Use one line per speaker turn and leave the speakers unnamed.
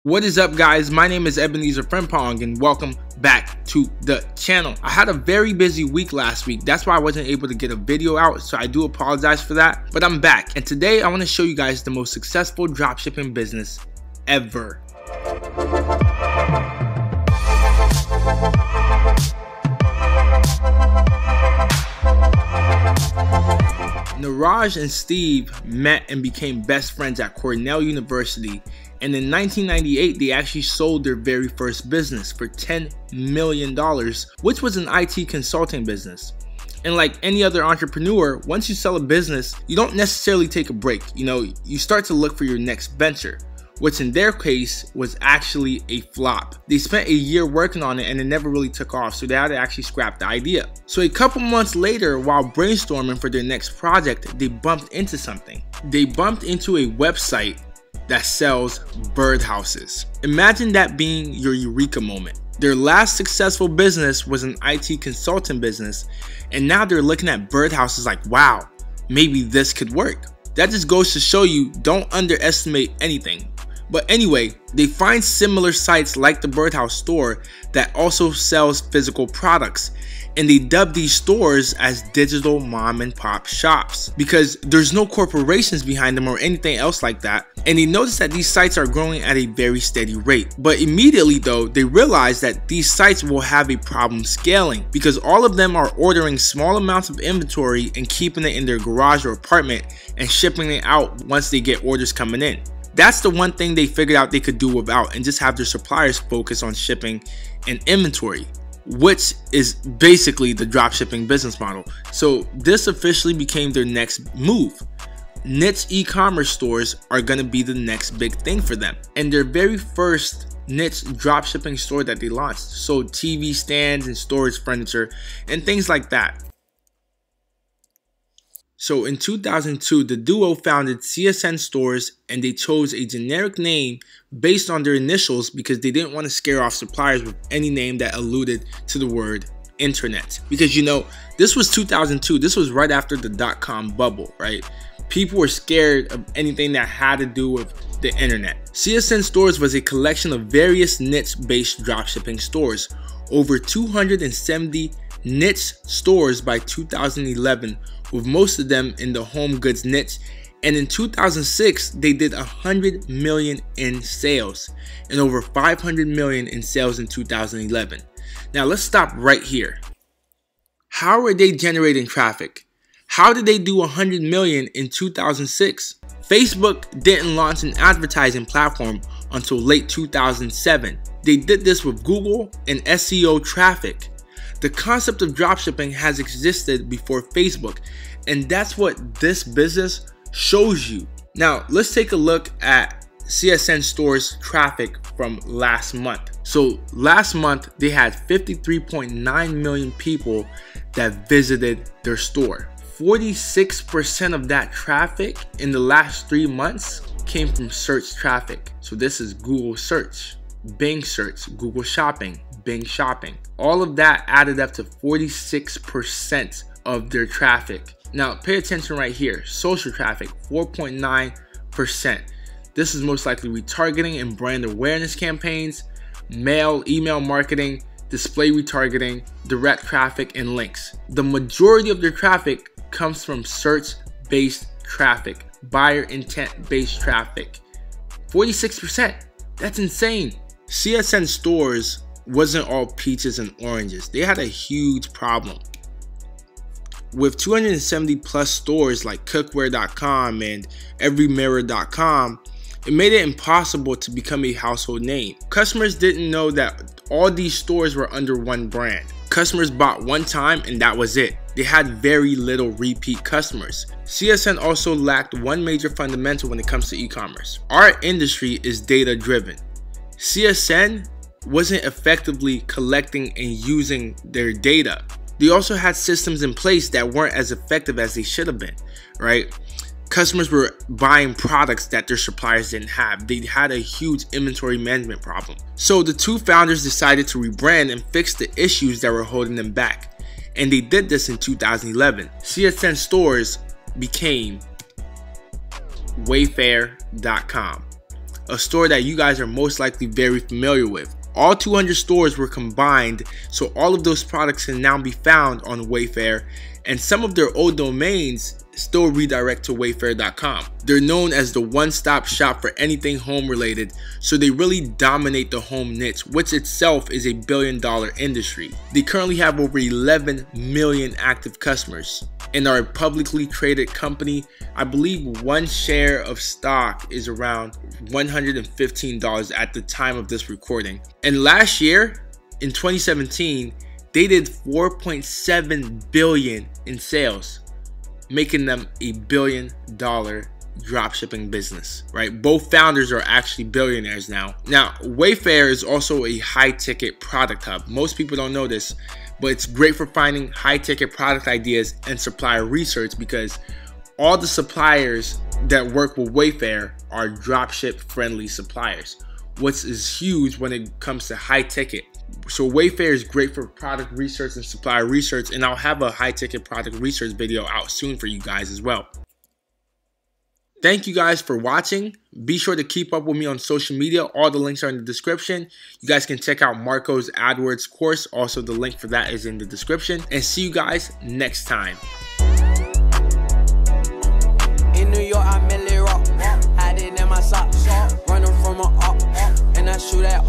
What is up, guys? My name is Ebenezer Frimpong and welcome back to the channel. I had a very busy week last week. That's why I wasn't able to get a video out, so I do apologize for that. But I'm back, and today I want to show you guys the most successful dropshipping business ever. Niraj and Steve met and became best friends at Cornell University, and in 1998 they actually sold their very first business for $10 million, which was an IT consulting business. And like any other entrepreneur, once you sell a business, you don't necessarily take a break. You start to look for your next venture, which in their case was actually a flop. They spent a year working on it and it never really took off, so they had to actually scrap the idea. So a couple months later, while brainstorming for their next project, they bumped into something. They bumped into a website that sells birdhouses. Imagine that being your eureka moment. Their last successful business was an IT consulting business, and now they're looking at birdhouses like, wow, maybe this could work. That just goes to show you, don't underestimate anything. But anyway, they find similar sites like the Birdhouse store that also sells physical products, and they dub these stores as digital mom and pop shops because there's no corporations behind them or anything else like that. And they notice that these sites are growing at a very steady rate. But immediately though, they realize that these sites will have a problem scaling because all of them are ordering small amounts of inventory and keeping it in their garage or apartment and shipping it out once they get orders coming in. That's the one thing they figured out they could do without and just have their suppliers focus on shipping and inventory, which is basically the dropshipping business model. So this officially became their next move. Niche e-commerce stores are going to be the next big thing for them. And their very first niche dropshipping store that they launched sold TV stands and storage furniture and things like that. So in 2002, the duo founded CSN Stores, and they chose a generic name based on their initials because they didn't want to scare off suppliers with any name that alluded to the word internet. Because this was 2002, this was right after the dot-com bubble, right? People were scared of anything that had to do with the internet. CSN Stores was a collection of various niche-based dropshipping stores. Over 270 niche stores by 2011, with most of them in the home goods niche, and in 2006 they did 100 million in sales and over 500 million in sales in 2011. Now let's stop right here. How are they generating traffic? How did they do 100 million in 2006? Facebook didn't launch an advertising platform until late 2007. They did this with Google and SEO traffic. The concept of dropshipping has existed before Facebook, and that's what this business shows you. Now, let's take a look at CSN Stores traffic from last month. So last month, they had 53.9 million people that visited their store. 46% of that traffic in the last 3 months came from search traffic. So this is Google search, Bing search, Google shopping, Bing shopping. All of that added up to 46% of their traffic. Now pay attention right here. Social traffic, 4.9%. This is most likely retargeting and brand awareness campaigns, mail, email marketing, display retargeting, direct traffic, and links. The majority of their traffic comes from search-based traffic, buyer intent-based traffic. 46%. That's insane. CSN Stores wasn't all peaches and oranges. They had a huge problem. With 270 plus stores like cookware.com and everymirror.com, it made it impossible to become a household name. Customers didn't know that all these stores were under one brand. Customers bought one time and that was it. They had very little repeat customers. CSN also lacked one major fundamental when it comes to e-commerce. Our industry is data driven. CSN wasn't effectively collecting and using their data. They also had systems in place that weren't as effective as they should have been, right? Customers were buying products that their suppliers didn't have. They had a huge inventory management problem. So the two founders decided to rebrand and fix the issues that were holding them back. And they did this in 2011. CSN Stores became Wayfair.com. a store that you guys are most likely very familiar with. All 200 stores were combined, so all of those products can now be found on Wayfair, and some of their old domains still redirect to wayfair.com. They're known as the one-stop shop for anything home related, so they really dominate the home niche, which itself is a billion-dollar industry. They currently have over 11 million active customers and are a publicly traded company. I believe one share of stock is around $115 at the time of this recording. And last year, in 2017, they did $4.7 billion in sales, making them a billion-dollar dropshipping business, right? Both founders are actually billionaires now. Now, Wayfair is also a high-ticket product hub. Most people don't know this, but it's great for finding high-ticket product ideas and supplier research, because all the suppliers that work with Wayfair are dropship-friendly suppliers, which is huge when it comes to high-ticket. So Wayfair is great for product research and supplier research, and I'll have a high-ticket product research video out soon for you guys as well. Thank you guys for watching. Be sure to keep up with me on social media. All the links are in the description. You guys can check out Marco's AdWords course. Also, the link for that is in the description. And see you guys next time.
In New York, I merely rock, hiding in my socks, running from a up, and I shoot at